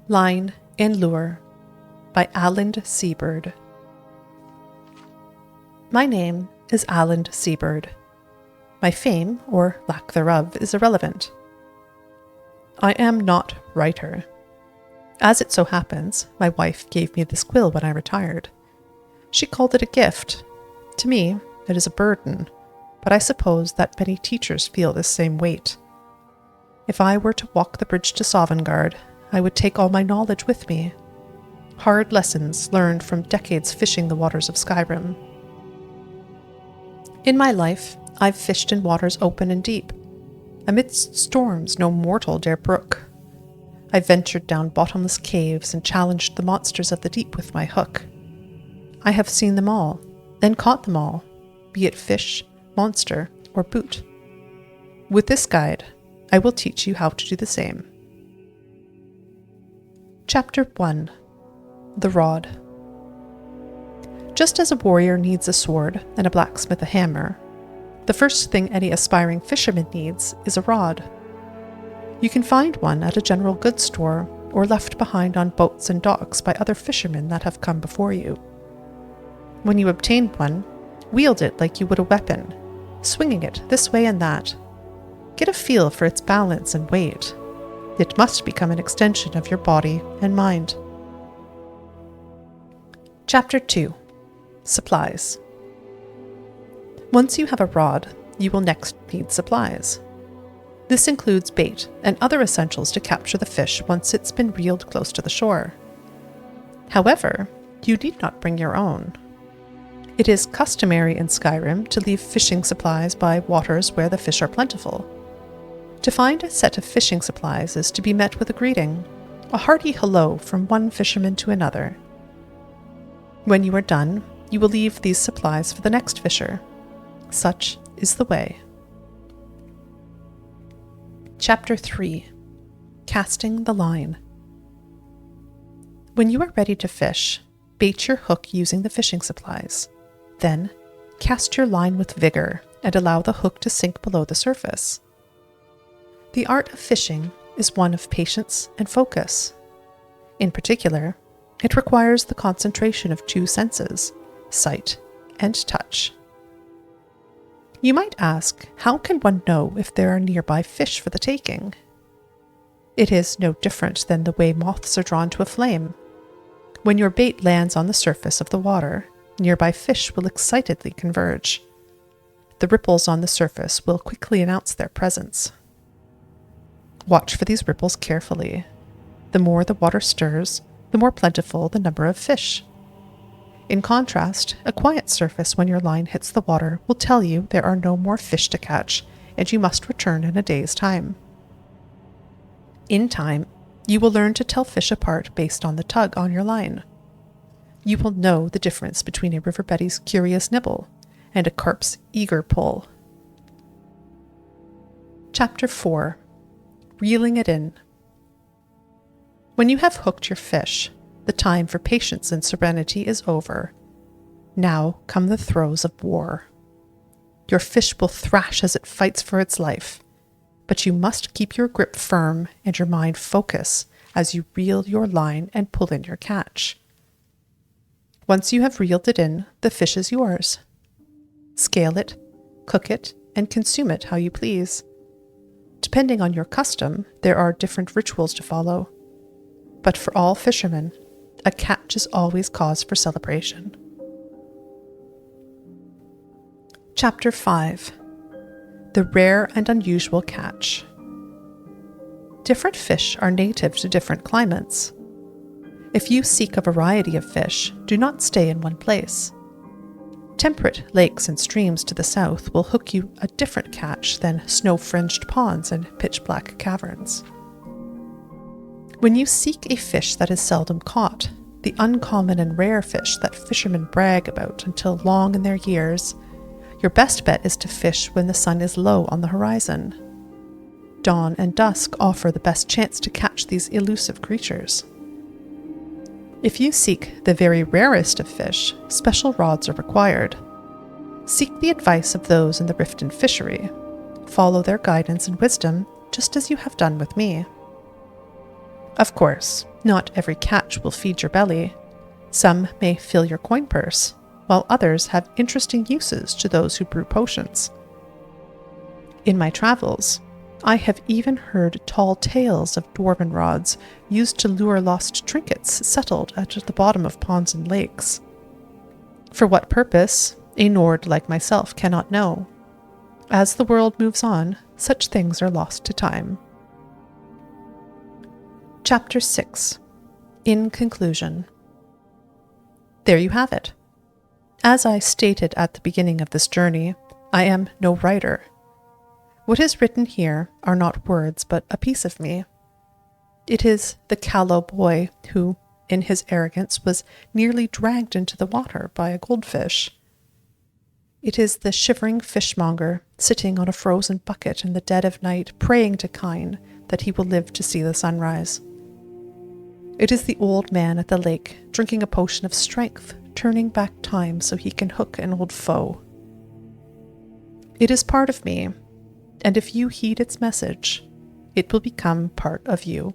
Line and Lure by Alan Seabird. My name is Alan Seabird. My fame, or lack thereof, is irrelevant. I am not writer. As it so happens, my wife gave me this quill when I retired. She called it a gift. To me, it is a burden, but I suppose that many teachers feel this same weight. If I were to walk the bridge to Sovngarde, I would take all my knowledge with me. Hard lessons learned from decades fishing the waters of Skyrim. In my life, I've fished in waters open and deep, amidst storms no mortal dare brook. I ventured down bottomless caves and challenged the monsters of the deep with my hook. I have seen them all, and caught them all, be it fish, monster, or boot. With this guide, I will teach you how to do the same. Chapter 1. The Rod. Just as a warrior needs a sword and a blacksmith a hammer, the first thing any aspiring fisherman needs is a rod. You can find one at a general goods store or left behind on boats and docks by other fishermen that have come before you. When you obtain one, wield it like you would a weapon, swinging it this way and that. Get a feel for its balance and weight. It must become an extension of your body and mind. Chapter 2. Supplies. Once you have a rod, you will next need supplies. This includes bait and other essentials to capture the fish once it's been reeled close to the shore. However, you need not bring your own. It is customary in Skyrim to leave fishing supplies by waters where the fish are plentiful. To find a set of fishing supplies is to be met with a greeting, a hearty hello from one fisherman to another. When you are done, you will leave these supplies for the next fisher. Such is the way. Chapter 3. Casting the Line. When you are ready to fish, bait your hook using the fishing supplies. Then, cast your line with vigor and allow the hook to sink below the surface. The art of fishing is one of patience and focus. In particular, it requires the concentration of two senses, sight and touch. You might ask, how can one know if there are nearby fish for the taking? It is no different than the way moths are drawn to a flame. When your bait lands on the surface of the water, nearby fish will excitedly converge. The ripples on the surface will quickly announce their presence. Watch for these ripples carefully. The more the water stirs, the more plentiful the number of fish. In contrast, a quiet surface when your line hits the water will tell you there are no more fish to catch, and you must return in a day's time. In time, you will learn to tell fish apart based on the tug on your line. You will know the difference between a river betty's curious nibble and a carp's eager pull. Chapter 4. Reeling it in. When you have hooked your fish, the time for patience and serenity is over. Now come the throes of war. Your fish will thrash as it fights for its life, but you must keep your grip firm and your mind focus as you reel your line and pull in your catch. Once you have reeled it in, the fish is yours. Scale it, cook it, and consume it how you please. Depending on your custom, there are different rituals to follow. But for all fishermen, a catch is always cause for celebration. Chapter 5. The Rare and Unusual Catch. Different fish are native to different climates. If you seek a variety of fish, do not stay in one place. Temperate lakes and streams to the south will hook you a different catch than snow-fringed ponds and pitch-black caverns. When you seek a fish that is seldom caught, the uncommon and rare fish that fishermen brag about until long in their years, your best bet is to fish when the sun is low on the horizon. Dawn and dusk offer the best chance to catch these elusive creatures. If you seek the very rarest of fish, special rods are required. Seek the advice of those in the Riften fishery. Follow their guidance and wisdom, just as you have done with me. Of course, not every catch will feed your belly. Some may fill your coin purse, while others have interesting uses to those who brew potions. In my travels, I have even heard tall tales of dwarven rods used to lure lost trinkets settled at the bottom of ponds and lakes. For what purpose, a Nord like myself cannot know. As the world moves on, such things are lost to time. Chapter 6. In conclusion. There you have it. As I stated at the beginning of this journey, I am no writer. What is written here are not words, but a piece of me. It is the callow boy who, in his arrogance, was nearly dragged into the water by a goldfish. It is the shivering fishmonger sitting on a frozen bucket in the dead of night, praying to Kine that he will live to see the sunrise. It is the old man at the lake, drinking a potion of strength, turning back time so he can hook an old foe. It is part of me, and if you heed its message, it will become part of you.